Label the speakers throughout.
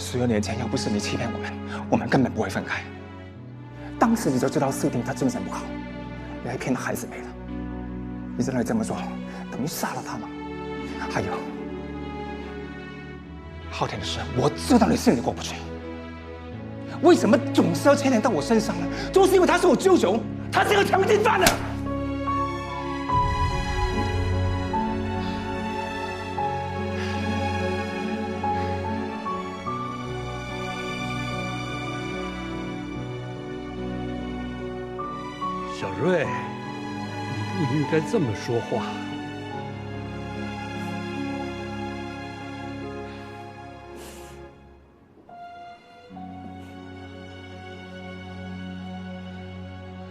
Speaker 1: ，12年前要不是你欺骗我们根本不会分开。当时你就知道四弟他精神不好，你还骗他孩子没了。你真的这么做，等于杀了他吗？还有，昊天的事，我知道你心里过不去。为什么总是要牵连到我身上呢？就是因为他是我舅舅，他是个强奸犯呢。
Speaker 2: 小瑞，你不应该这么说话。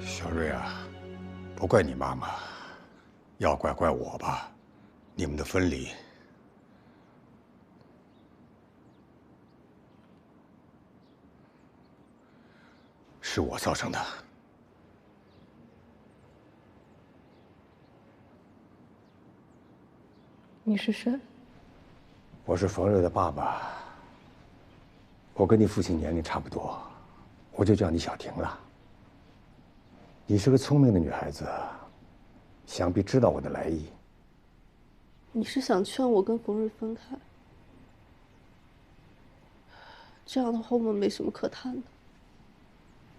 Speaker 3: 小瑞啊，不怪你妈妈，要怪我吧。你们的分离，是我造成的。
Speaker 4: 你是谁？
Speaker 3: 我是冯瑞的爸爸。我跟你父亲年龄差不多，我就叫你小婷了。你是个聪明的女孩子，想必知道我的来意。
Speaker 4: 你是想劝我跟冯瑞分开？这样的话，我们没什么可谈的。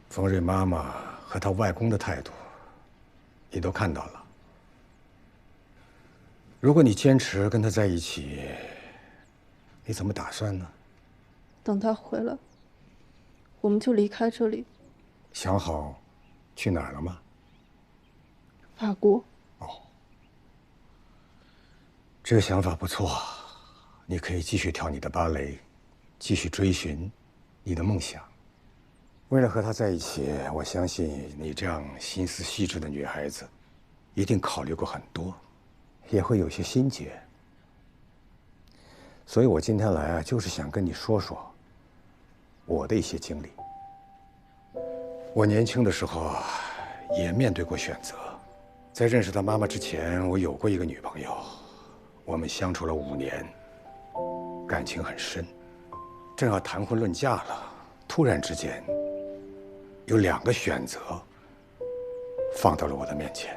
Speaker 3: 冯瑞妈妈和她外公的态度，你都看到了。如果你坚持跟他在一起，你怎么打算呢？
Speaker 4: 等他回来，我们就离开这里。
Speaker 3: 想好去哪儿了吗？
Speaker 4: 法国。
Speaker 3: 哦，这个想法不错，你可以继续跳你的芭蕾，继续追寻你的梦想。为了和他在一起，我相信你这样心思细致的女孩子，一定考虑过很多。也会有些心结，所以我今天来啊，就是想跟你说说我的一些经历。我年轻的时候啊，也面对过选择。在认识他妈妈之前，我有过一个女朋友，我们相处了5年，感情很深。正要谈婚论嫁了，突然之间，有2个选择放到了我的面前。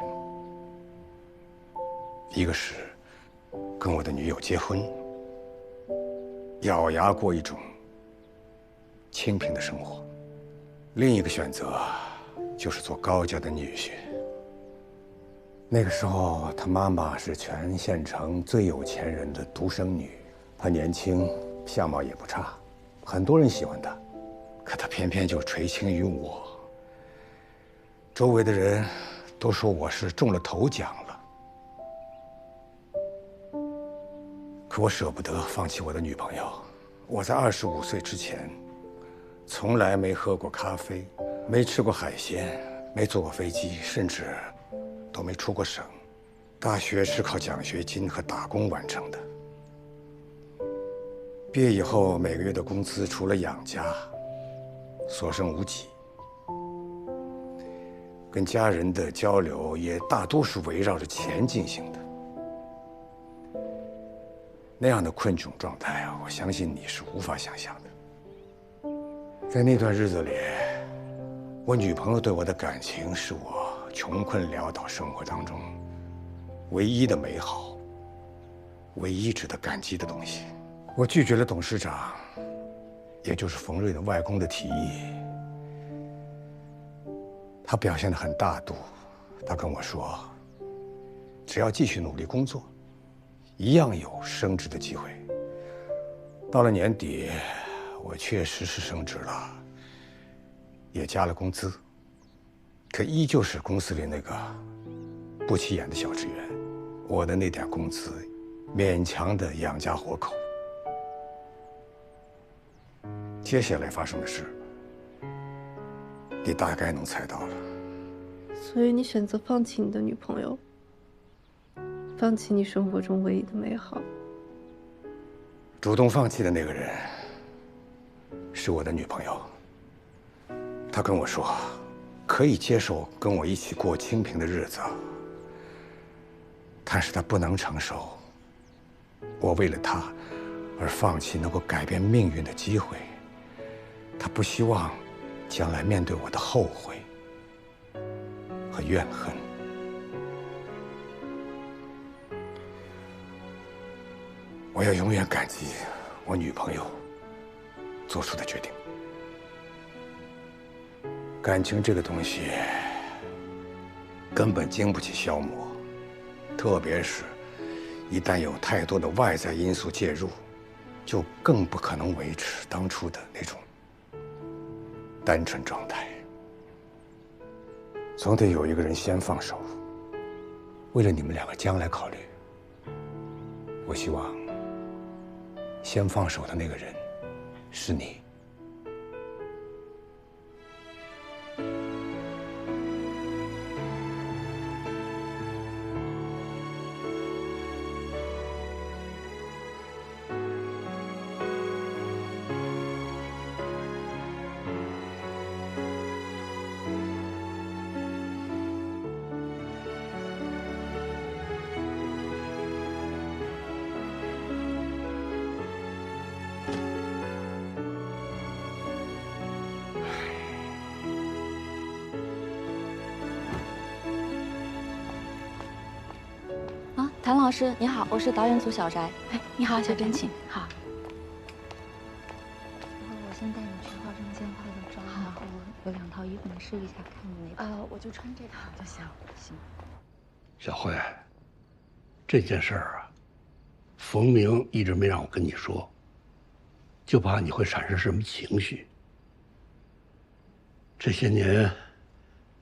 Speaker 3: 一个是跟我的女友结婚，咬牙过一种清贫的生活；另一个选择就是做高家的女婿。那个时候，她妈妈是全县城最有钱人的独生女，她年轻，相貌也不差，很多人喜欢她，可她偏偏就垂青于我。周围的人都说我是中了头奖了。可我舍不得放弃我的女朋友。我在25岁之前，从来没喝过咖啡，没吃过海鲜，没坐过飞机，甚至都没出过省。大学是靠奖学金和打工完成的。毕业以后，每个月的工资除了养家，所剩无几。跟家人的交流也大多是围绕着钱进行的。那样的困窘状态啊，我相信你是无法想象的。在那段日子里，我女朋友对我的感情是我穷困潦倒生活当中唯一的美好，唯一值得感激的东西。我拒绝了董事长，也就是冯瑞的外公的提议。他表现得很大度，他跟我说，只要继续努力工作，一样有升职的机会。到了年底，我确实是升职了，也加了工资，可依旧是公司里那个不起眼的小职员。我的那点工资，勉强的养家活口。接下来发生的事，你大概能猜到了。
Speaker 4: 所以你选择放弃你的女朋友，放弃你生活中唯一的美好。
Speaker 3: 主动放弃的那个人是我的女朋友。她跟我说，可以接受跟我一起过清贫的日子，但是她不能承受我为了她而放弃能够改变命运的机会。他不希望将来面对我的后悔和怨恨。我要永远感激我女朋友做出的决定。感情这个东西根本经不起消磨，特别是一旦有太多的外在因素介入，就更不可能维持当初的那种单纯状态。总得有一个人先放手。为了你们两个将来考虑，我希望先放手的那个人是你。
Speaker 5: 谭老师，你好，我是导演组小翟。哎，你好，这边请。好。一会儿我先带你去化妆间化个妆，然后有2套衣服，你试一下，看你哪套。我就穿这套就行。行。
Speaker 2: 小慧，这件事儿啊，冯明一直没让我跟你说，就怕你会产生什么情绪。这些年，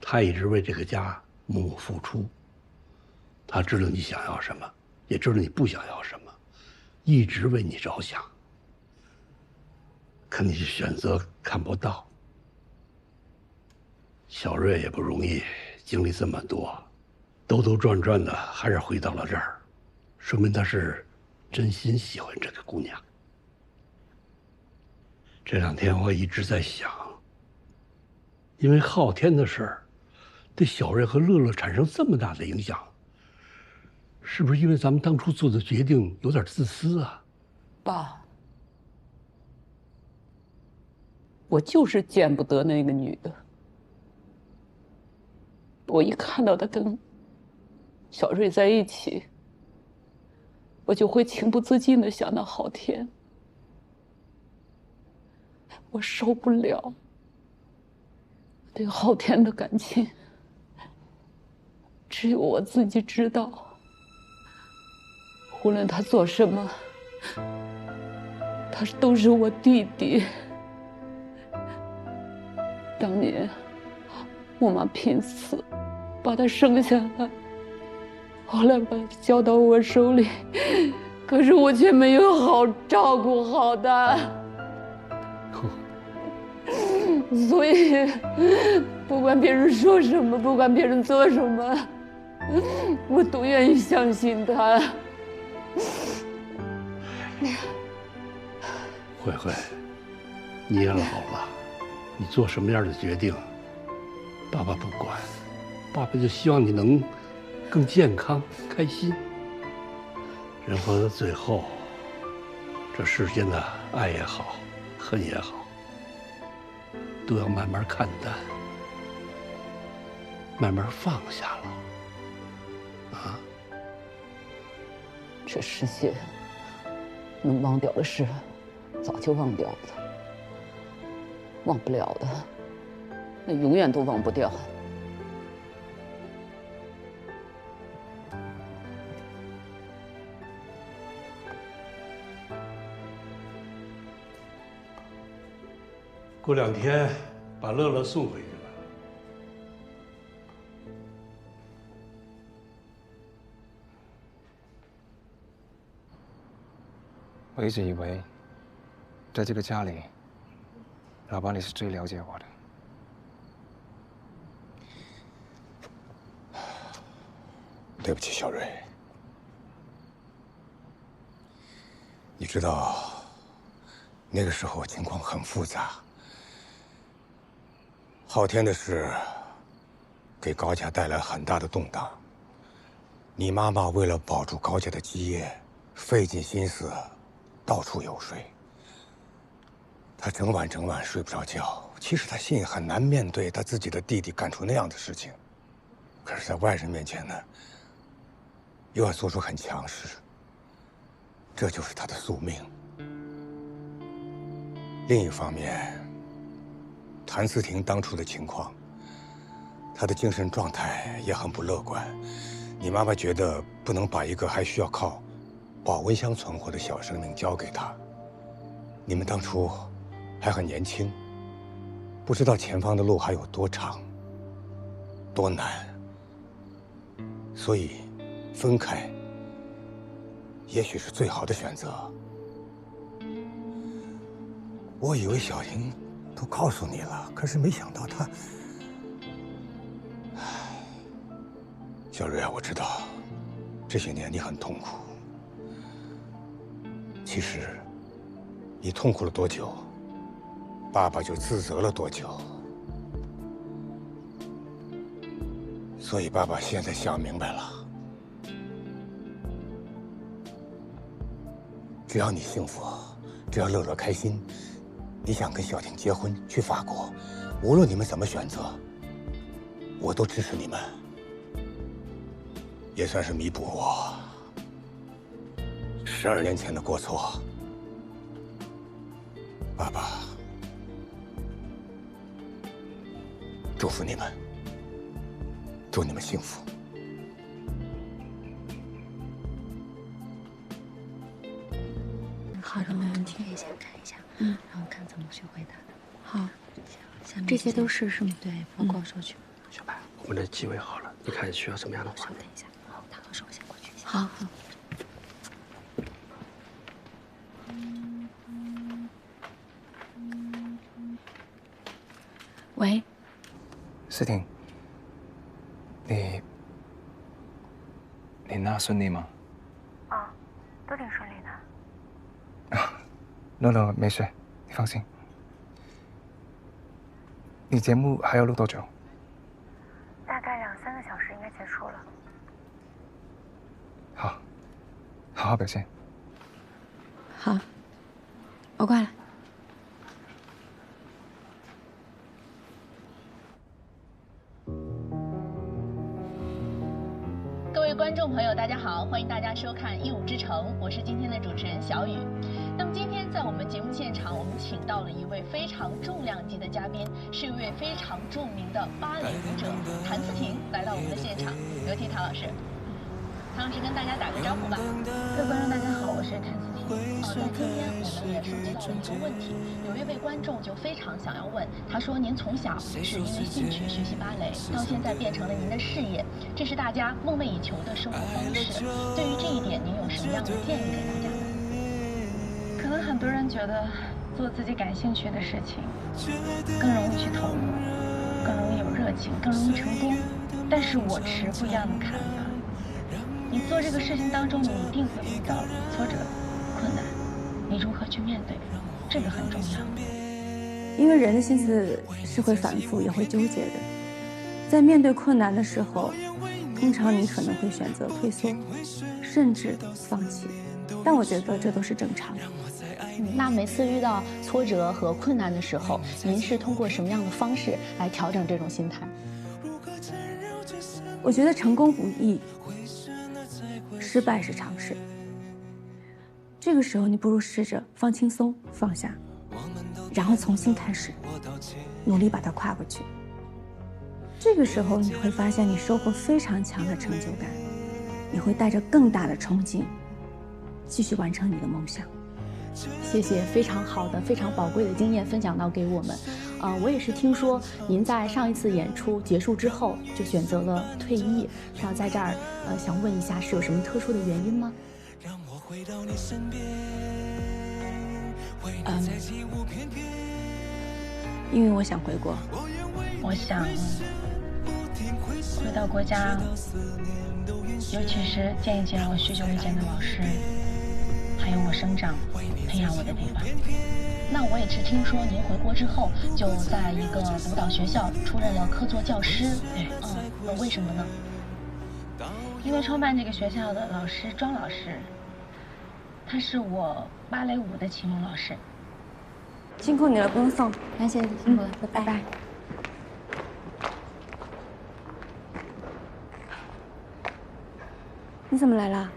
Speaker 2: 他一直为这个家默默付出。他知道你想要什么，也知道你不想要什么，一直为你着想。可你的选择看不到。小瑞也不容易，经历这么多，兜兜转转的还是回到了这儿，说明他是真心喜欢这个姑娘。这2天我一直在想，因为昊天的事儿，对小瑞和乐乐产生这么大的影响。是不是因为咱们当初做的决定有点自私啊？
Speaker 6: 爸，我就是见不得那个女的。我一看到她跟小瑞在一起，我就会情不自禁地想到昊天。我受不了对昊天的感情，只有我自己知道。无论他做什么，他都是我弟弟。当年我妈拼死把他生下来，后来把他交到我手里，可是我却没有好照顾好他。所以，不管别人说什么，不管别人做什么，我都愿意相信他。
Speaker 2: 慧慧，你也老了，你做什么样的决定，爸爸不管，爸爸就希望你能更健康、开心。人活到最后，这世间的爱也好，恨也好，都要慢慢看淡，慢慢放下了。啊，
Speaker 6: 这世界能忘掉的事，早就忘掉了；忘不了的，那永远都忘不掉。
Speaker 2: 过2天把乐乐送回去了。
Speaker 1: 我一直以为，在这个家里，老爸你是最了解我的。
Speaker 3: 对不起，小瑞。你知道，那个时候情况很复杂。昊天的事给高家带来很大的动荡。你妈妈为了保住高家的基业，费尽心思到处游说。他整晚睡不着觉。其实他心里很难面对他自己的弟弟干出那样的事情，可是，在外人面前呢，又要做出很强势。这就是他的宿命。另一方面，谭思婷当初的情况，她的精神状态也很不乐观。你妈妈觉得不能把一个还需要靠保温箱存活的小生命交给她。你们当初还很年轻，不知道前方的路还有多长、多难，所以分开也许是最好的选择。我以为小婷都告诉你了，可是没想到她……小瑞啊，我知道这些年你很痛苦。其实，你痛苦了多久，爸爸就自责了多久。所以爸爸现在想明白了，只要你幸福，只要乐乐开心，你想跟小婷结婚去法国，无论你们怎么选择，我都支持你们，也算是弥补我12年前的过错。爸爸，祝福你们，祝你们幸福。
Speaker 5: 好的，没问题。看一下，然后看怎么去回答的。好，
Speaker 7: 这些都是吗？
Speaker 5: 对，包括收据。
Speaker 2: 小白，我们的机位好了，你看需要什么样的画面？
Speaker 5: 等一下，唐老师，我先过去一下。
Speaker 7: 好。喂，
Speaker 1: 思婷，你那顺利吗？
Speaker 8: 都挺顺利的。
Speaker 1: 乐乐没事，你放心。你节目还要录多久？
Speaker 8: 大概2、3个小时应该结束了。
Speaker 1: 好，好好表现。
Speaker 7: 好，我挂了。
Speaker 9: 各位观众朋友，大家好，欢迎大家收看《一舞之城》，我是今天的主持人小雨。那么今天在我们节目现场，我们请到了一位非常重量级的嘉宾，是一位非常著名的芭蕾舞者谭思婷来到我们的现场，有请谭老师。谭老师跟大家打个招呼吧。
Speaker 8: 各位观众大家好，我是谭思婷。
Speaker 9: 在今天我们也收集到了一个问题，有一位观众就非常想要问，他说您从小是因为兴趣学习芭蕾，到现在变成了您的事业，这是大家梦寐以求的生活方式。对于这一点，您有什么样的建议给大家呢？
Speaker 8: 可能很多人觉得做自己感兴趣的事情更容易去投入，更容易有热情，更容易成功。但是我持不一样的看法。你做这个事情当中，你一定会遇到挫折、困难，你如何去面对，这个很重要。
Speaker 7: 因为人的心思是会反复，也会纠结的。在面对困难的时候，通常你可能会选择退缩，甚至放弃。但我觉得这都是正常的。
Speaker 9: 那每次遇到挫折和困难的时候，您是通过什么样的方式来调整这种心态？
Speaker 7: 我觉得成功不易，失败是常事。这个时候，你不如试着放轻松，放下，然后重新开始，努力把它跨过去。这个时候，你会发现你收获非常强的成就感，你会带着更大的冲劲，继续完成你的梦想。
Speaker 9: 谢谢，非常好的、非常宝贵的经验分享到给我们。我也是听说您在上一次演出结束之后就选择了退役，那在这儿想问一下，是有什么特殊的原因吗？
Speaker 7: 因为我想回国，
Speaker 8: 我想回到国家，尤其是见一见我许久未见的老师，还有我生长、培养我的地方。
Speaker 9: 那我也是听说您回国之后就在一个舞蹈学校出任了客座教师。
Speaker 8: 对，
Speaker 9: 为什么呢？
Speaker 8: 因为创办这个学校的老师庄老师，他是我芭蕾舞的启蒙老师。
Speaker 7: 辛苦你了，不用送。
Speaker 5: 感谢你辛苦了，
Speaker 7: 拜拜。你怎么来了？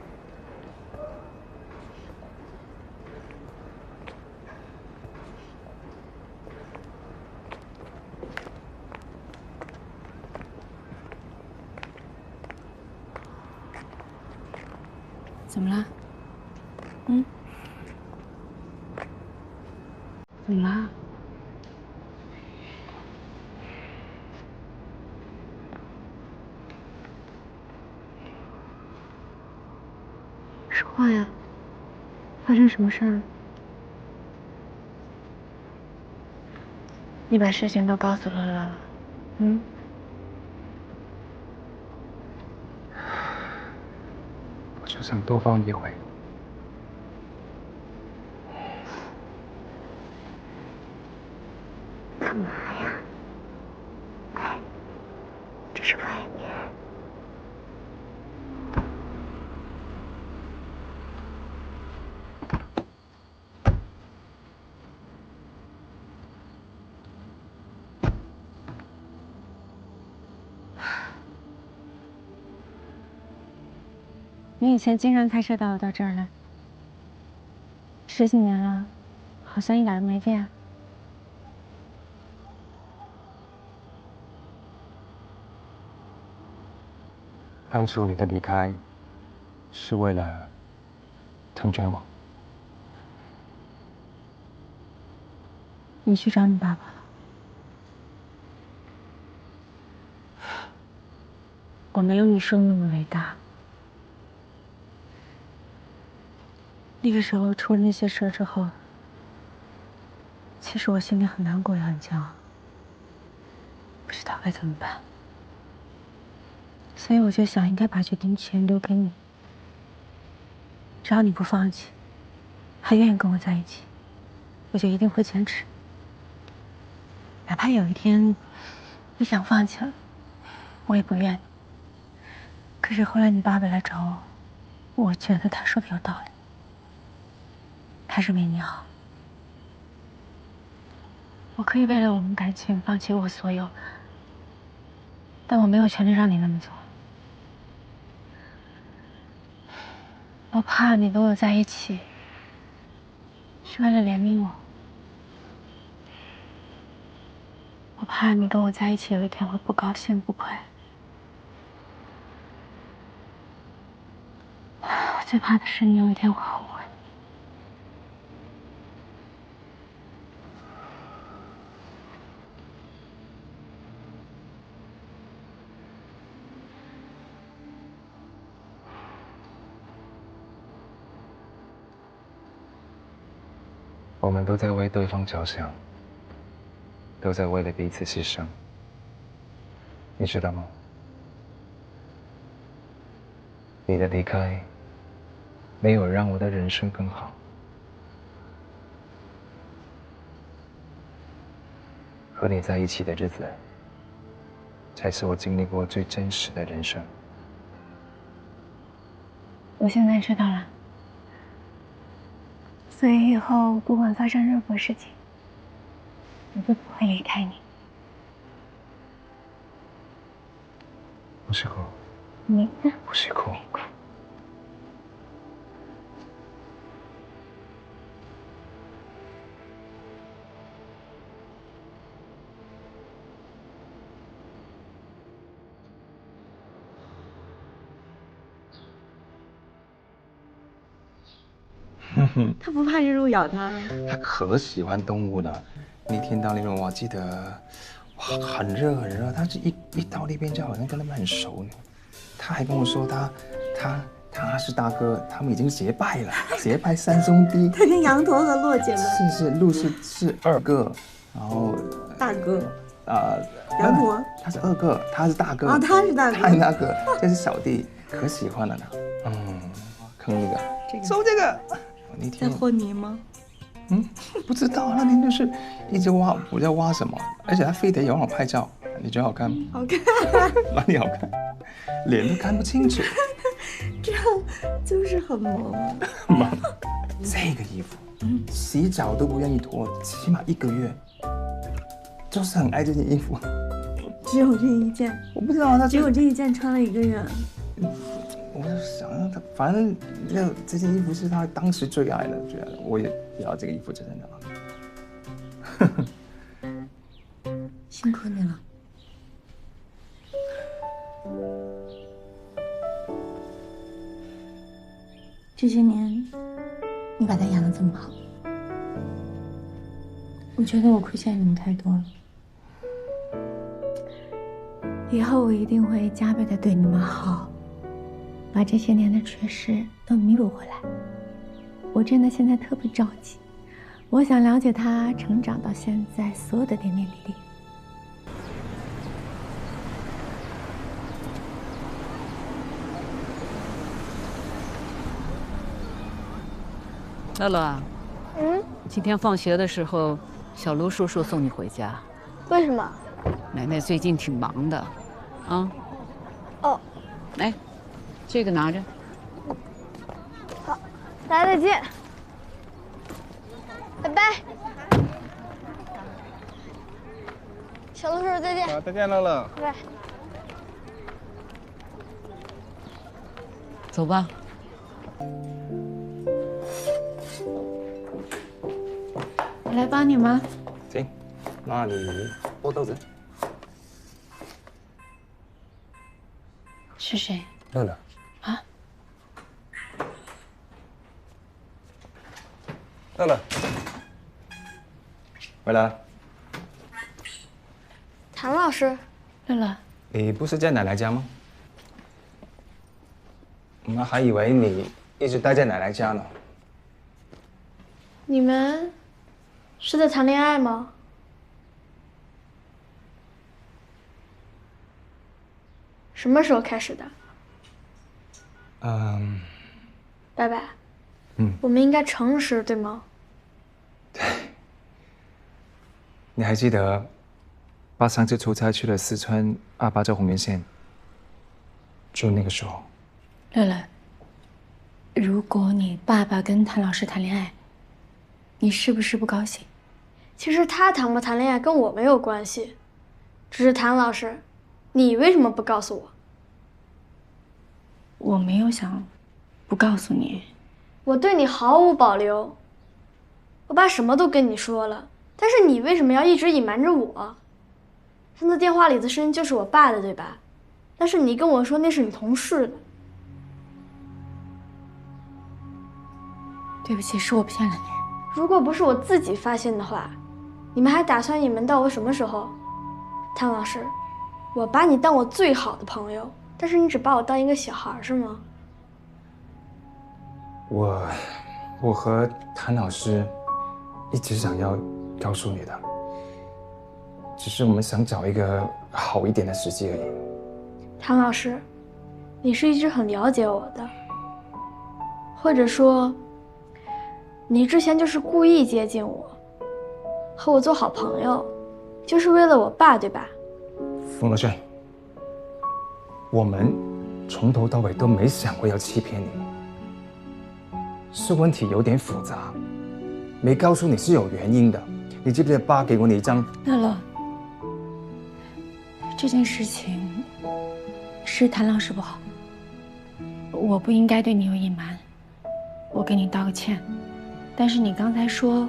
Speaker 7: 怎么了？怎么了？说话呀！发生什么事儿？
Speaker 8: 你把事情都告诉乐乐了？
Speaker 1: 我就想多放一回。
Speaker 8: 干嘛呀？这是外面。
Speaker 7: 你以前经常开车带我到这儿来，10几年了，好像一点都没变。
Speaker 1: 当初你的离开，是为了成全我。
Speaker 7: 你去找你爸爸了。我没有你说那么伟大。那个时候出了那些事之后，其实我心里很难过，也很煎熬，不知道该怎么办。所以我就想，应该把决定权留给你。只要你不放弃，还愿意跟我在一起，我就一定会坚持。哪怕有一天你想放弃了，我也不愿意。可是后来你爸爸来找我，我觉得他说的有道理，他是为你好。我可以为了我们感情放弃我所有，但我没有权利让你那么做。我怕你跟我在一起是为了怜悯我，我怕你跟我在一起有一天会不高兴不快。我最怕的是你有一天会后悔。
Speaker 1: 我们都在为对方着想，都在为了彼此牺牲，你知道吗？你的离开没有让我的人生更好，和你在一起的日子，才是我经历过最真实的人生。
Speaker 7: 我现在知道了，所以以后不管发生任何事情，我都不会离开你。
Speaker 1: 不许哭，
Speaker 7: 你
Speaker 1: 不许哭。
Speaker 7: 他不怕人咬他？
Speaker 1: 他可喜欢动物了。那天到那边，我记得，哇，很热很热。他是一到那边就好像跟他们很熟呢。他还跟我说他是大哥，他们已经结拜了，结拜3兄弟。
Speaker 7: 他跟羊驼和骆姐们。
Speaker 1: 是鹿是2个，然后
Speaker 7: 大哥。羊驼。
Speaker 1: 他是2个，他是大哥。
Speaker 7: 哦，他是大哥。
Speaker 1: 他是大哥，这是小弟，可喜欢了呢。坑一个，收这个。那天
Speaker 7: 在和泥吗？
Speaker 1: 不知道，那天就是一直挖，不知道挖什么，而且他非得让我拍照，你觉得好看吗？
Speaker 7: 好看，
Speaker 1: 哪里好看？脸都看不清楚。
Speaker 7: 这样就是很萌。
Speaker 1: 萌，这个衣服，洗澡都不愿意脱，起码1个月，就是很爱这件衣服。
Speaker 7: 只有这一件，
Speaker 1: 我不知道他
Speaker 7: 只有这一件穿了1个月。
Speaker 1: 我就想让他，反正这件衣服是他当时最爱的，我也要这个衣服，真的。
Speaker 7: 辛苦你了。这些年，你把他养得这么好，我觉得我亏欠你们太多了。以后我一定会加倍的对你们好，把这些年的缺失都弥补回来。我真的现在特别着急，我想了解他成长到现在所有的点点滴滴。
Speaker 6: 乐乐，今天放学的时候，小卢叔叔送你回家。
Speaker 10: 为什么？
Speaker 6: 奶奶最近挺忙的，啊。
Speaker 10: 哦。
Speaker 6: 来，这个拿着。
Speaker 10: 好，大家再见。拜拜。小卢叔叔再见。
Speaker 1: 好，再见，乐乐。
Speaker 10: 拜拜。
Speaker 6: 走吧。
Speaker 7: 我来帮你吗？
Speaker 1: 行，那你剥豆子。
Speaker 7: 是谁？
Speaker 1: 乐乐。
Speaker 7: 啊？
Speaker 1: 乐乐，回来。
Speaker 10: 谭老师。
Speaker 7: 乐乐，
Speaker 1: 你不是在奶奶家吗？我们还以为你一直待在奶奶家呢。
Speaker 10: 你们是在谈恋爱吗？什么时候开始的？拜拜。我们应该诚实，对吗？
Speaker 1: 对。你还记得，爸上次出差去了四川阿爸在红原县，就那个时候。
Speaker 7: 乐乐，如果你爸爸跟谭老师谈恋爱，你是不是不高兴？
Speaker 10: 其实他谈不谈恋爱跟我没有关系，只是谭老师，你为什么不告诉我？
Speaker 7: 我没有想不告诉你。
Speaker 10: 我对你毫无保留，我把什么都跟你说了，但是你为什么要一直隐瞒着我？他那电话里的声音就是我爸的，对吧？但是你跟我说那是你同事的。
Speaker 7: 对不起，是我骗了你。
Speaker 10: 如果不是我自己发现的话，你们还打算隐瞒到我什么时候？谭老师，我把你当我最好的朋友，但是你只把我当一个小孩，是吗？
Speaker 1: 我和谭老师一直想要告诉你的，只是我们想找一个好一点的时机而已。
Speaker 10: 谭老师，你是一直很了解我的，或者说，你之前就是故意接近我，和我做好朋友，就是为了我爸，对吧？
Speaker 1: 冯乐炫，我们从头到尾都没想过要欺骗你，是问题有点复杂，没告诉你是有原因的。你记不记得爸给过你一张？
Speaker 7: 乐乐，这件事情是谭老师不好，我不应该对你有隐瞒，我给你道个歉。但是你刚才说，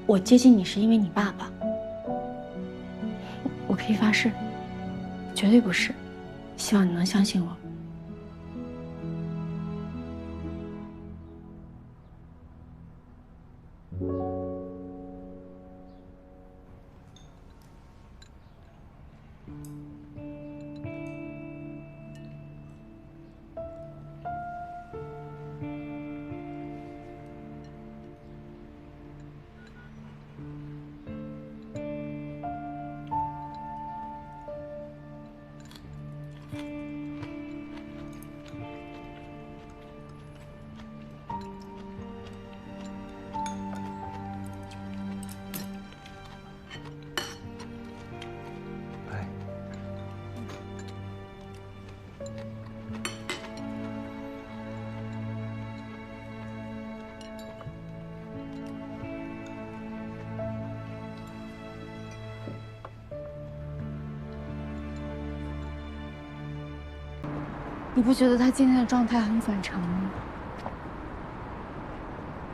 Speaker 7: 我接近你是因为你爸爸，我可以发誓，绝对不是。希望你能相信我。你不觉得他今天的状态很反常吗？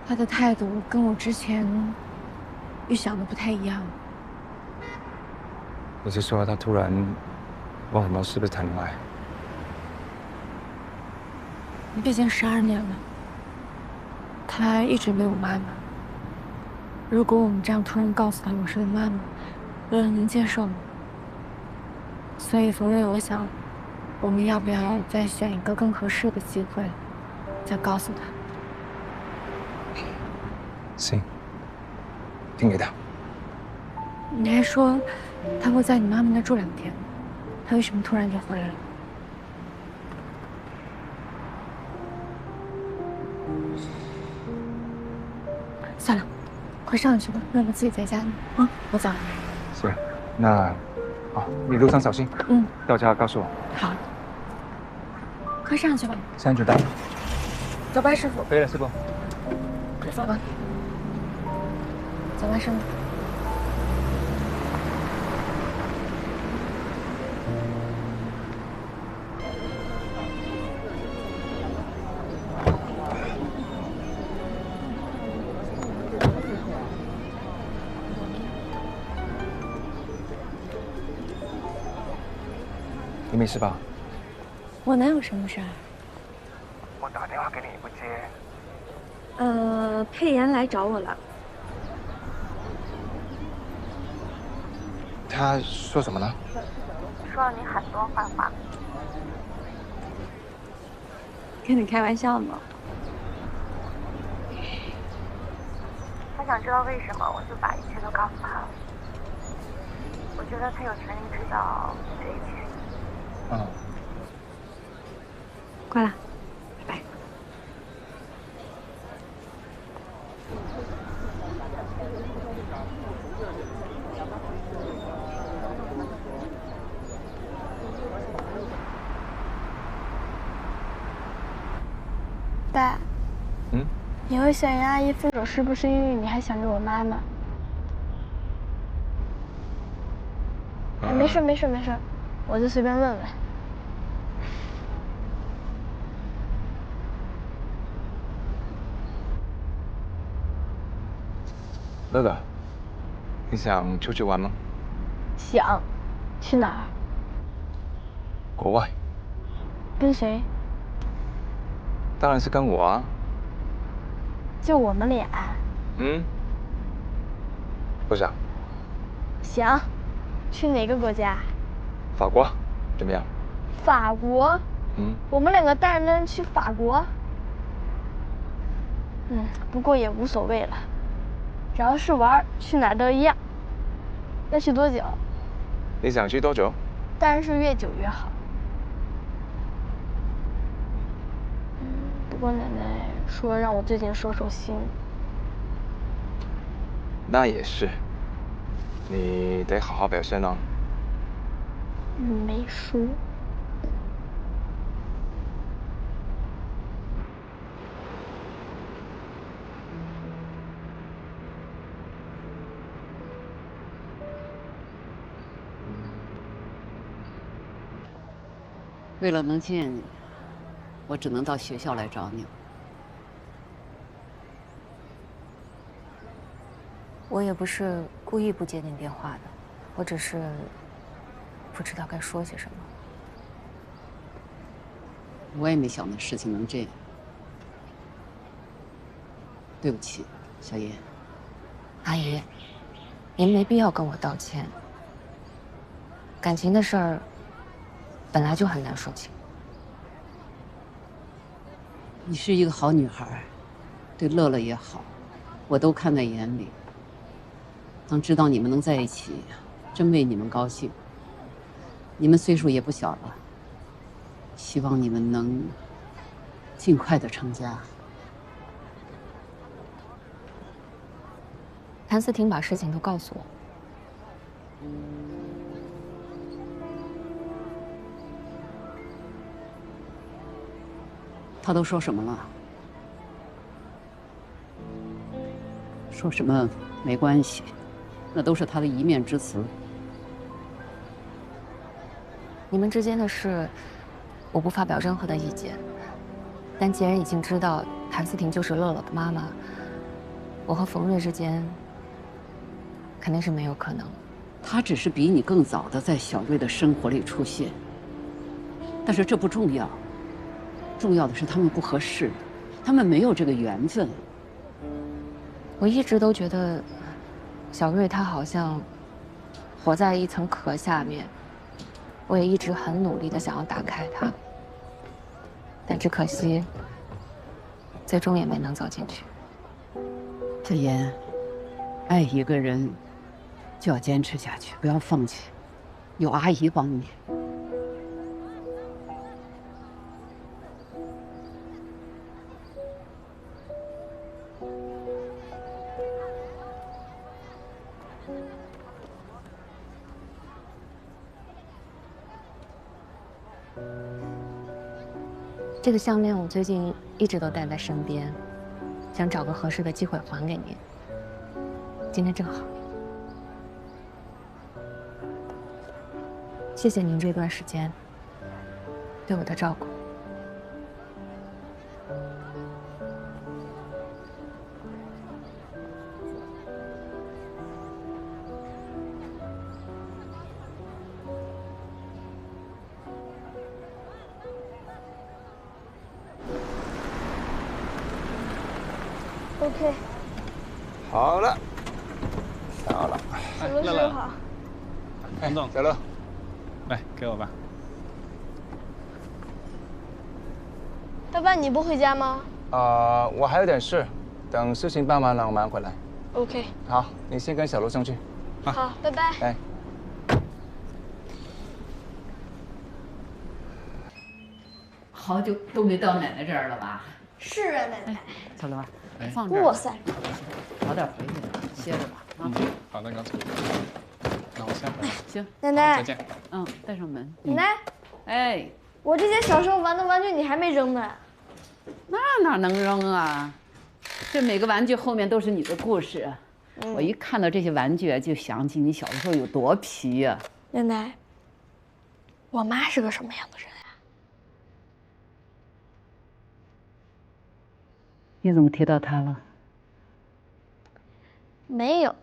Speaker 7: 他的态度跟我之前预想的不太一样。
Speaker 1: 你是说他突然问我们是不是谈恋爱？
Speaker 7: 毕竟12年了，他一直没有妈妈。如果我们这样突然告诉他我是他妈妈，乐乐能接受吗？所以冯瑞，我想，我们要不要再选一个更合适的机会，再告诉他？
Speaker 1: 行，听你的。
Speaker 7: 你还说他会在你妈妈那住2天，他为什么突然就回来了？算了，快上去吧，乐乐自己在家呢。啊，我走了。
Speaker 1: 行，那，你路上小心。
Speaker 7: 嗯，
Speaker 1: 到家告诉我。
Speaker 7: 好。快上去吧。
Speaker 1: 现在就到。
Speaker 7: 走吧，师傅。
Speaker 1: 可以了，师傅。
Speaker 7: 走吧。走吧，师傅。
Speaker 1: 你没事吧？
Speaker 7: 我能有什么事儿？
Speaker 1: 我打电话给你不接。
Speaker 7: 佩妍来找我了。
Speaker 1: 他说什么呢？
Speaker 10: 说了你很多坏话。
Speaker 7: 跟你开玩笑呢。
Speaker 10: 他想知道为什么，我就把一切都告诉他了。我觉得他有权利知道这一切。
Speaker 7: 挂了，拜拜。
Speaker 10: 爸，你和小妍阿姨分手是不是因为你还想着我妈妈？没事，我就随便问问。
Speaker 1: 乐乐，你想出去玩吗？
Speaker 10: 想，去哪儿？
Speaker 1: 国外。
Speaker 10: 跟谁？
Speaker 1: 当然是跟我啊。
Speaker 10: 就我们俩。
Speaker 1: 不想。
Speaker 10: 想，去哪个国家？
Speaker 1: 法国，怎么样？
Speaker 10: 法国？我们2个大男人去法国？不过也无所谓了，只要是玩，去哪儿都一样。要去多久？
Speaker 1: 你想去多久？
Speaker 10: 当然是越久越好。不过奶奶说让我最近收收心。
Speaker 1: 那也是，你得好好表现哦。
Speaker 10: 没说。
Speaker 6: 为了能见你，我只能到学校来找你了。
Speaker 5: 我也不是故意不接你电话的，我只是不知道该说些什么。
Speaker 6: 我也没想到事情能这样。对不起，小叶。
Speaker 5: 阿姨，您没必要跟我道歉。感情的事儿本来就很难说清。
Speaker 6: 你是一个好女孩，对乐乐也好，我都看在眼里。当知道你们能在一起，真为你们高兴。你们岁数也不小了，希望你们能尽快的成家。
Speaker 5: 谭思婷把事情都告诉我。
Speaker 6: 他都说什么了？说什么没关系，那都是他的一面之词。
Speaker 5: 你们之间的事，我不发表任何的意见。但既然已经知道谭思婷就是乐乐的妈妈，我和冯瑞之间肯定是没有可能。
Speaker 6: 她只是比你更早的在小瑞的生活里出现，但是这不重要，重要的是他们不合适，他们没有这个缘分。
Speaker 5: 我一直都觉得，小瑞他好像活在一层壳下面，我也一直很努力的想要打开它，但只可惜，最终也没能走进去。
Speaker 6: 子妍，爱一个人就要坚持下去，不要放弃，有阿姨帮你。
Speaker 5: 这个项链我最近一直都戴在身边，想找个合适的机会还给您。今天正好，谢谢您这段时间对我的照顾。
Speaker 10: OK，
Speaker 1: 好了，到了。
Speaker 10: 什么时候好？
Speaker 1: 洪总，小乐，
Speaker 11: 来给我吧。
Speaker 10: 爸爸，你不回家吗
Speaker 1: 我还有点事，等事情办完了，我马上回来。
Speaker 10: ？OK。
Speaker 1: 好，你先跟小罗上去。
Speaker 10: 好，拜拜。
Speaker 1: 哎。
Speaker 6: 好久都没到奶奶这儿了吧？
Speaker 10: 是啊，奶奶。
Speaker 6: 小罗，放这儿。
Speaker 10: 哇塞！
Speaker 6: 早点回去，歇着吧。啊。
Speaker 11: 好的，高总。那我先回来。
Speaker 6: 行，
Speaker 10: 奶奶。
Speaker 11: 再见。
Speaker 6: 嗯，带上门。
Speaker 10: 奶奶。
Speaker 6: 哎。
Speaker 10: 我这些小时候玩的玩具你还没扔呢。
Speaker 6: 那哪能扔啊？这每个玩具后面都是你的故事。我一看到这些玩具，就想起你小的时候有多皮呀。
Speaker 10: 奶奶，我妈是个什么样的人呀？
Speaker 6: 你怎么提到她了？
Speaker 10: 没有，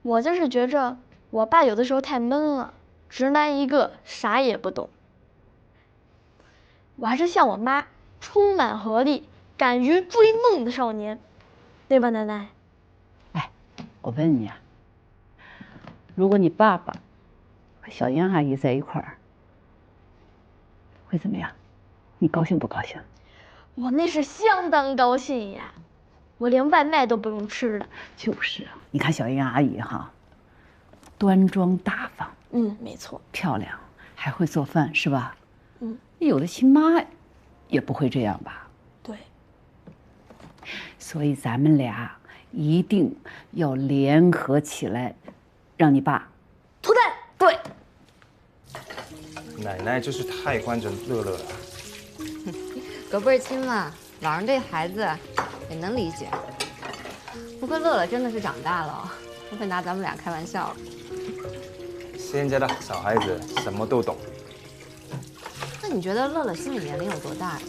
Speaker 10: 我就是觉着我爸有的时候太闷了，直男一个，啥也不懂。我还是像我妈，充满活力、敢于追梦的少年，对吧，奶奶？
Speaker 6: 哎，我问你啊，如果你爸爸和小燕阿姨在一块儿，会怎么样？你高兴不高兴？
Speaker 10: 我那是相当高兴呀，我连外卖都不用吃了。
Speaker 6: 就是啊，你看小燕阿姨哈，端庄大方，
Speaker 10: 没错，
Speaker 6: 漂亮，还会做饭，是吧？有的亲妈也不会这样吧？
Speaker 10: 对。
Speaker 6: 所以咱们俩一定要联合起来，让你爸
Speaker 10: 脱单。对。
Speaker 1: 奶奶就是太惯着乐乐了。
Speaker 5: 隔辈亲嘛，老人对孩子也能理解。不过乐乐真的是长大了，不会拿咱们俩开玩笑了。
Speaker 1: 现在的小孩子什么都懂。
Speaker 5: 那你觉得乐乐心理年龄有多大呀？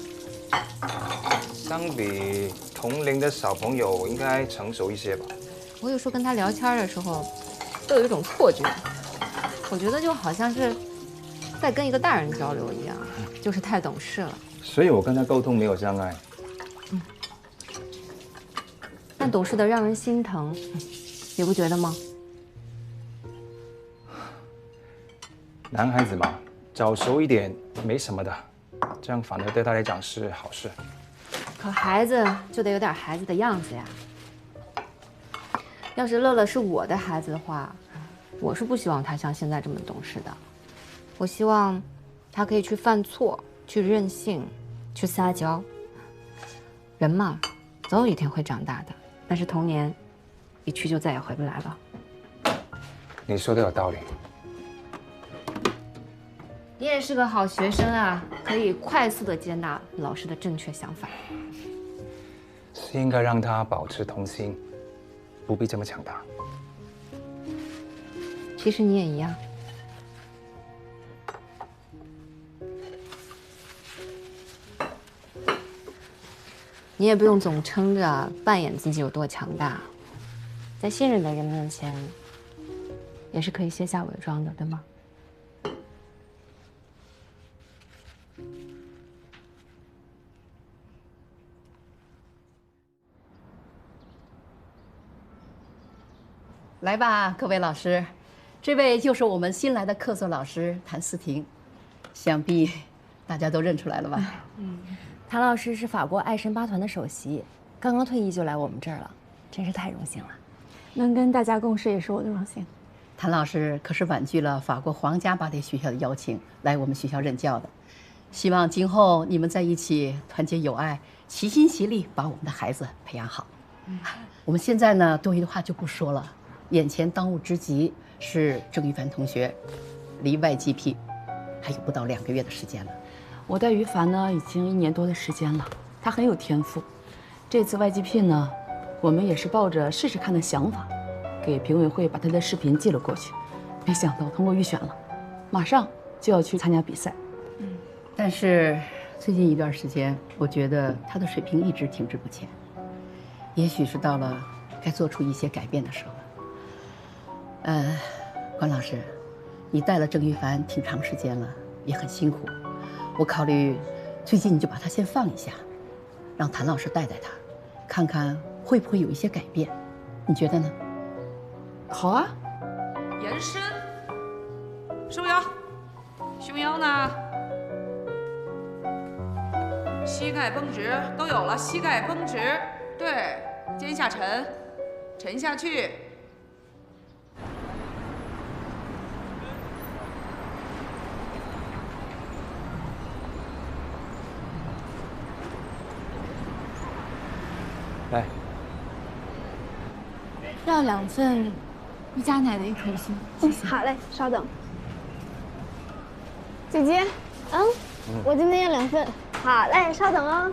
Speaker 1: 相比同龄的小朋友，应该成熟一些吧。
Speaker 5: 我有时候跟他聊天的时候，都有一种错觉，我觉得就好像是在跟一个大人交流一样，就是太懂事了。
Speaker 1: 所以我跟他沟通没有障碍。
Speaker 5: 但懂事的让人心疼，你不觉得吗？
Speaker 1: 男孩子嘛，早熟一点没什么的，这样反而对他来讲是好事。
Speaker 5: 可孩子就得有点孩子的样子呀。要是乐乐是我的孩子的话，我是不希望他像现在这么懂事的。我希望他可以去犯错，去任性，去撒娇。人嘛，总有一天会长大的。但是童年一去就再也回不来了。
Speaker 1: 你说的有道理。
Speaker 5: 你也是个好学生啊，可以快速的接纳老师的正确想法。
Speaker 1: 是应该让他保持童心，不必这么强大。
Speaker 5: 其实你也一样。你也不用总撑着扮演自己有多强大，在信任的人面前，也是可以卸下伪装的，对吗？
Speaker 12: 来吧，各位老师，这位就是我们新来的客座老师谭思婷，想必大家都认出来了吧？
Speaker 13: 谭老师是法国爱神8团的首席，刚刚退役就来我们这儿了，真是太荣幸了。
Speaker 7: 能跟大家共事也是我的荣幸。
Speaker 12: 谭老师可是婉拒了法国皇家芭蕾学校的邀请，来我们学校任教的。希望今后你们在一起团结友爱，齐心协力把我们的孩子培养好。我们现在呢，多余的话就不说了。眼前当务之急是郑于凡同学，离 YGP 还有不到2个月的时间了。
Speaker 14: 我带于凡呢已经1年多的时间了，他很有天赋。这次 YGP 呢，我们也是抱着试试看的想法，给评委会把他的视频寄了过去，没想到通过预选了，马上就要去参加比赛。
Speaker 12: 但是最近一段时间，我觉得他的水平一直停滞不前，也许是到了该做出一些改变的时候。关老师，你带了郑于凡挺长时间了，也很辛苦。我考虑最近你就把他先放一下，让谭老师带带他，看看会不会有一些改变，你觉得呢？
Speaker 14: 好啊。
Speaker 15: 延伸，收腰，胸腰呢？膝盖绷直，都有了。膝盖绷直，对，肩下沉，沉下去。
Speaker 11: 来，
Speaker 7: 要2份一加奶的一口心。
Speaker 10: 好嘞，稍等。姐姐，我今天要2份。好嘞，稍等哦。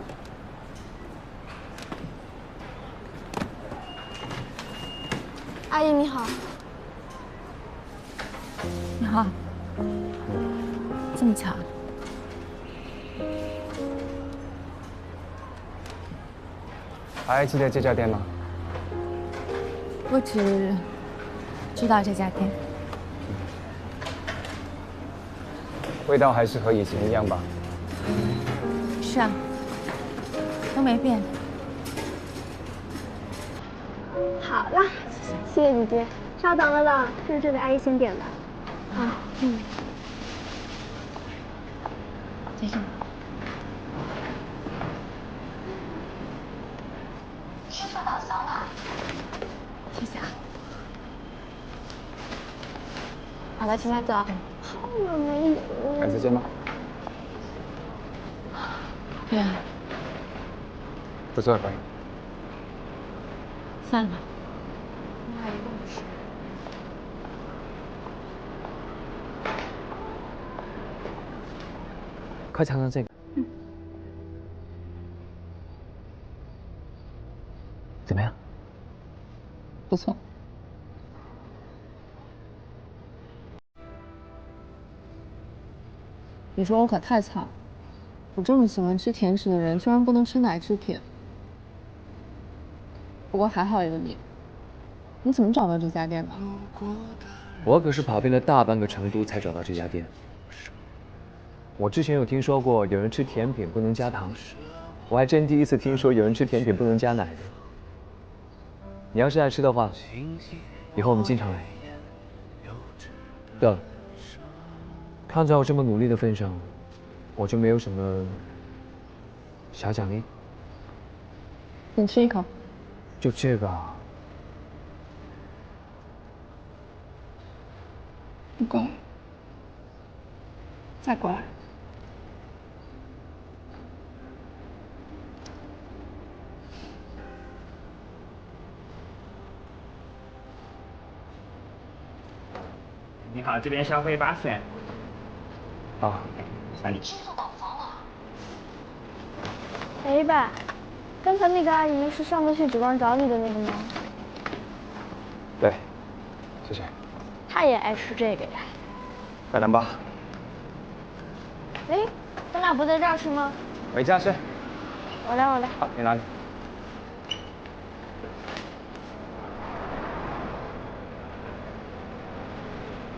Speaker 10: 阿姨你好。
Speaker 7: 你好。这么巧。
Speaker 11: 还记得这家店吗？
Speaker 7: 我只知道这家店。
Speaker 11: 味道还是和以前一样吧？
Speaker 7: 是啊，都没变。
Speaker 10: 好了，谢谢姐姐。稍等了啦，是这位阿姨先点的。
Speaker 7: 先生。
Speaker 10: 吃饭到早了。
Speaker 7: 谢谢啊。
Speaker 10: 好了，现在走。好了没有？
Speaker 11: 改次见吧。
Speaker 7: 对啊。
Speaker 11: 不做也可以。
Speaker 7: 算了。
Speaker 11: 快尝尝这个。怎么样？不错。
Speaker 6: 你说我可太惨了，我这么喜欢吃甜食的人，居然不能吃奶制品。不过还好有你，你怎么找到这家店的？
Speaker 16: 我可是跑遍了大半个成都才找到这家店。我之前有听说过有人吃甜品不能加糖，我还真第一次听说有人吃甜品不能加奶的。你要是爱吃的话，以后我们经常来。对了，看在我这么努力的份上，我就没有什么小奖励。
Speaker 6: 你吃一口。
Speaker 16: 就这个啊？
Speaker 6: 不够，再过来。
Speaker 17: 你好，这边消费80元。
Speaker 11: 好，3
Speaker 17: 里。
Speaker 10: 哎爸，刚才那个阿姨是上次去酒庄找你的那个吗？
Speaker 11: 对，谢谢。
Speaker 10: 她也爱吃这个呀。
Speaker 11: 来2包。
Speaker 10: 哎，咱俩不在这儿吃吗？
Speaker 11: 回家吃。
Speaker 10: 我来。
Speaker 11: 好，你拿去。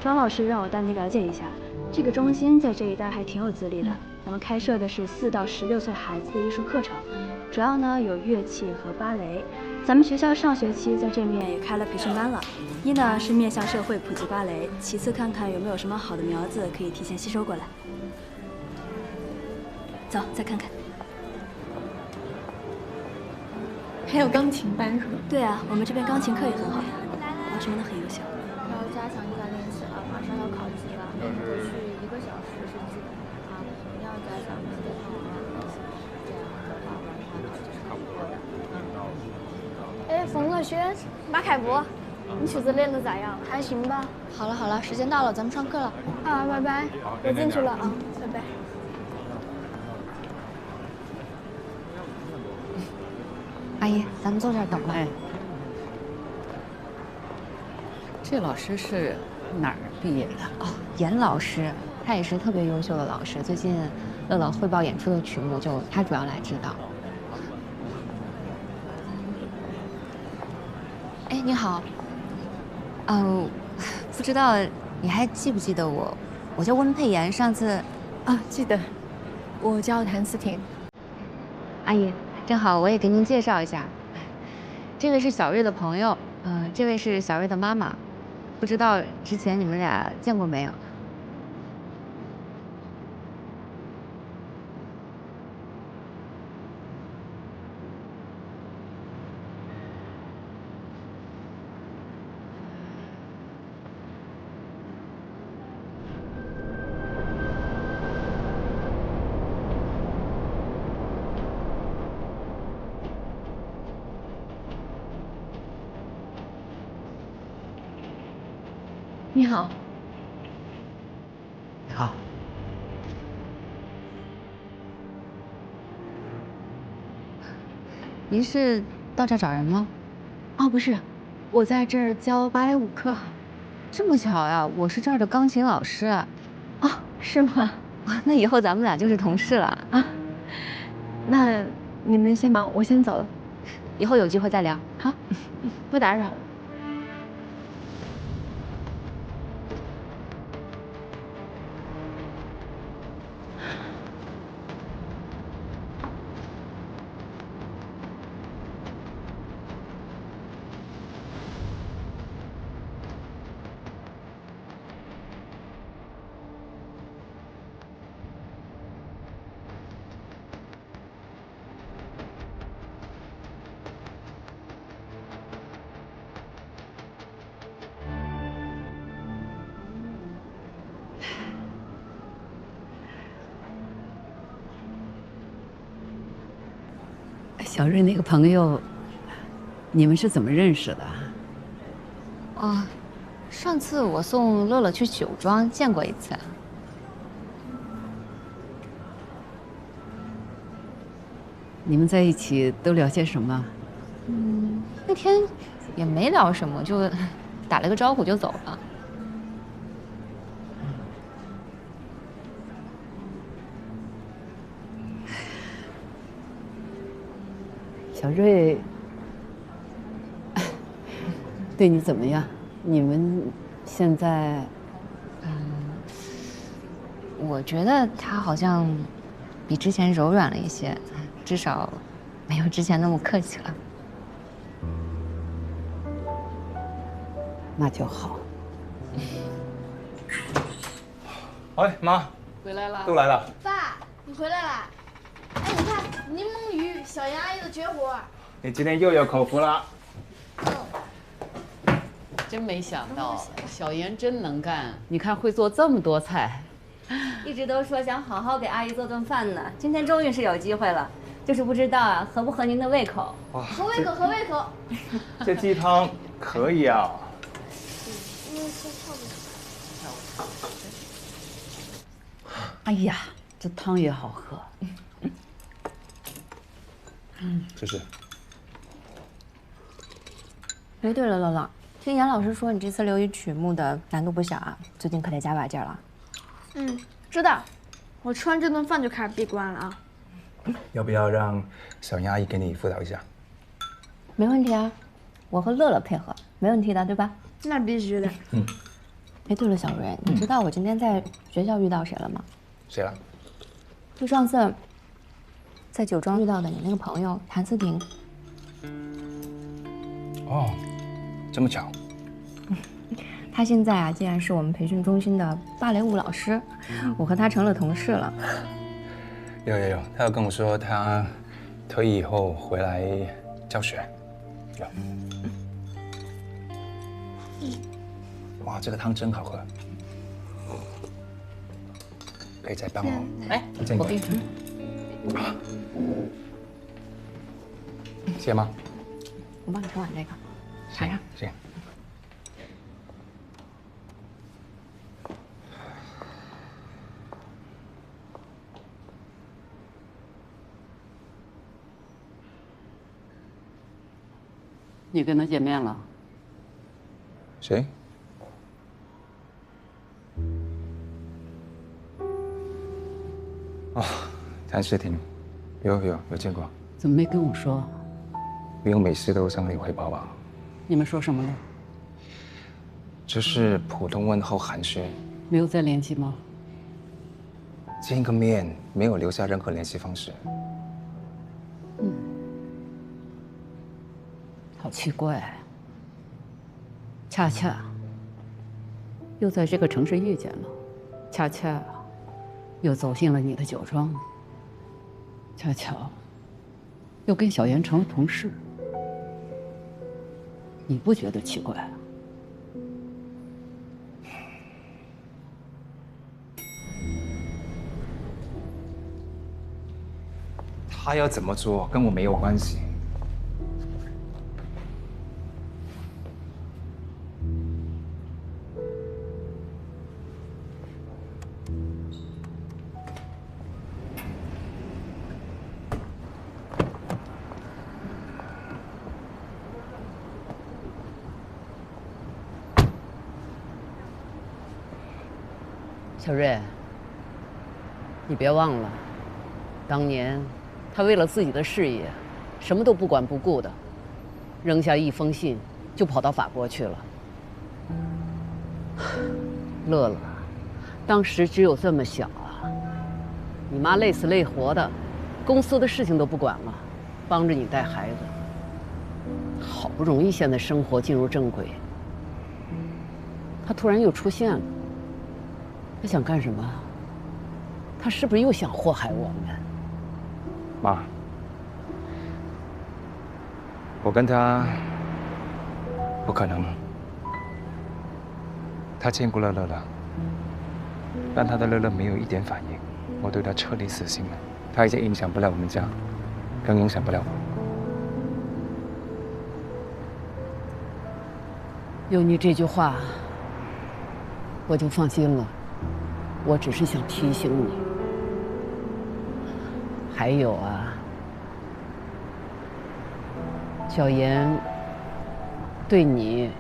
Speaker 18: 庄老师让我带你了解一下，这个中心在这一带还挺有资历的。咱们开设的是4到16岁孩子的艺术课程，主要呢有乐器和芭蕾。咱们学校上学期在这面也开了培训班了。一呢是面向社会普及芭蕾，其次看看有没有什么好的苗子可以提前吸收过来。走，再看看。
Speaker 10: 还有钢琴班是吗？
Speaker 18: 对啊，我们这边钢琴课也很好，老师们都很优秀。
Speaker 19: 要加强一下练习了，马上要考级了，回去1个小时是基本的啊，一定要加强这样的话，不然的话考级是考不过的。
Speaker 10: 哎，冯乐轩，马凯博，你曲子练得咋样？还行吧。
Speaker 19: 好了好了，时间到了，咱们上课了。
Speaker 10: 啊，拜拜，我进去了啊，拜拜。
Speaker 5: 阿姨，咱们坐这儿等吧。
Speaker 12: 哎，这老师是哪儿毕业的？
Speaker 5: 哦，严老师，他也是特别优秀的老师。最近乐乐汇报演出的曲目，就他主要来指导。哎，你好。不知道你还记不记得我？我叫温佩妍，上次
Speaker 10: 啊，记得。我叫谭思婷。
Speaker 5: 阿姨。正好，我也给您介绍一下，这位是小瑞的朋友，这位是小瑞的妈妈，不知道之前你们俩见过没有？
Speaker 10: 你好。
Speaker 12: 你好。
Speaker 5: 您是到这儿找人吗？
Speaker 10: 哦，不是，我在这儿教芭蕾舞课。
Speaker 5: 这么巧呀，我是这儿的钢琴老师。
Speaker 10: 哦，是吗？
Speaker 5: 那以后咱们俩就是同事了
Speaker 10: 啊。那你们先忙，我先走了。
Speaker 5: 以后有机会再聊。
Speaker 10: 好，不打扰了。
Speaker 12: 小瑞那个朋友，你们是怎么认识的？
Speaker 5: 哦，上次我送乐乐去酒庄见过一次。
Speaker 12: 你们在一起都聊些什么？
Speaker 5: 那天也没聊什么，就打了个招呼就走了。
Speaker 12: 小瑞对你怎么样？你们现在……
Speaker 5: 我觉得他好像比之前柔软了一些，至少没有之前那么客气了。
Speaker 12: 那就好。
Speaker 11: 哎，妈，
Speaker 14: 回来了，
Speaker 11: 都来了。
Speaker 10: 爸，你回来啦！哎，你看柠檬鱼，小杨阿姨的绝活。
Speaker 11: 你今天又有口福了。
Speaker 14: 真没想到，小妍真能干。你看会做这么多菜。
Speaker 13: 一直都说想好好给阿姨做顿饭呢，今天终于是有机会了，就是不知道啊合不合您的胃口。
Speaker 10: 合胃口，合胃口。
Speaker 11: 这鸡汤可以啊。
Speaker 12: 哎呀，这汤也好喝。
Speaker 11: 谢谢。
Speaker 5: 哎，对了，乐乐，听严老师说你这次留意曲目的难度不小啊，最近可得加把劲了。
Speaker 10: 知道。我吃完这顿饭就开始闭关了啊。
Speaker 11: 要不要让小杨阿姨给你辅导一下？
Speaker 5: 没问题啊，我和乐乐配合，没问题的，对吧？
Speaker 10: 那必须的。
Speaker 5: 哎，对了，小瑞，你知道我今天在学校遇到谁了吗？
Speaker 11: 谁了？
Speaker 5: 就上次在酒庄遇到的你那个朋友谭思婷。
Speaker 11: 哦，这么巧。
Speaker 5: 他现在啊，竟然是我们培训中心的芭蕾舞老师，我和他成了同事了。
Speaker 11: 有，他有跟我说他退役以后回来教学。有。哇，这个汤真好喝，可以再帮我。
Speaker 12: 哎，我给你。
Speaker 11: 谢妈。
Speaker 5: 我帮你盛碗这个，尝尝。
Speaker 11: 行。
Speaker 14: 你跟他见面了？
Speaker 11: 谁？哦，谭诗婷，有见过。
Speaker 14: 怎么没跟我说？
Speaker 11: 不用每次都向你汇报吧？
Speaker 14: 你们说什么了？
Speaker 11: 只是普通问候寒暄。
Speaker 14: 没有再联系吗？
Speaker 11: 见个面，没有留下任何联系方式。
Speaker 14: 好奇怪，恰恰又在这个城市遇见了，恰恰又走进了你的酒庄，恰巧又跟小妍成了同事，你不觉得奇怪？
Speaker 11: 他要怎么做跟我没有关系。
Speaker 14: 小瑞，你别忘了，当年他为了自己的事业，什么都不管不顾的，扔下一封信就跑到法国去了。乐乐，当时只有这么小啊，你妈累死累活的，公司的事情都不管了，帮着你带孩子。好不容易现在生活进入正轨，他突然又出现了。他想干什么？他是不是又想祸害我们？
Speaker 11: 妈，我跟他不可能。他见过乐乐了，但他的乐乐没有一点反应，我对他彻底死心了。他已经影响不了我们家，更影响不了我。
Speaker 14: 有你这句话，我就放心了。我只是想提醒你，还有啊，小妍对你、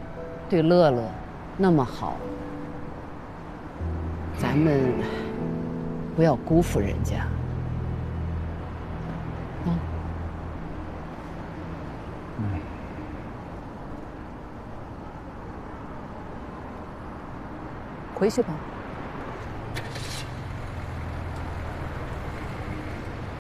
Speaker 14: 对乐乐那么好，咱们不要辜负人家。回去吧。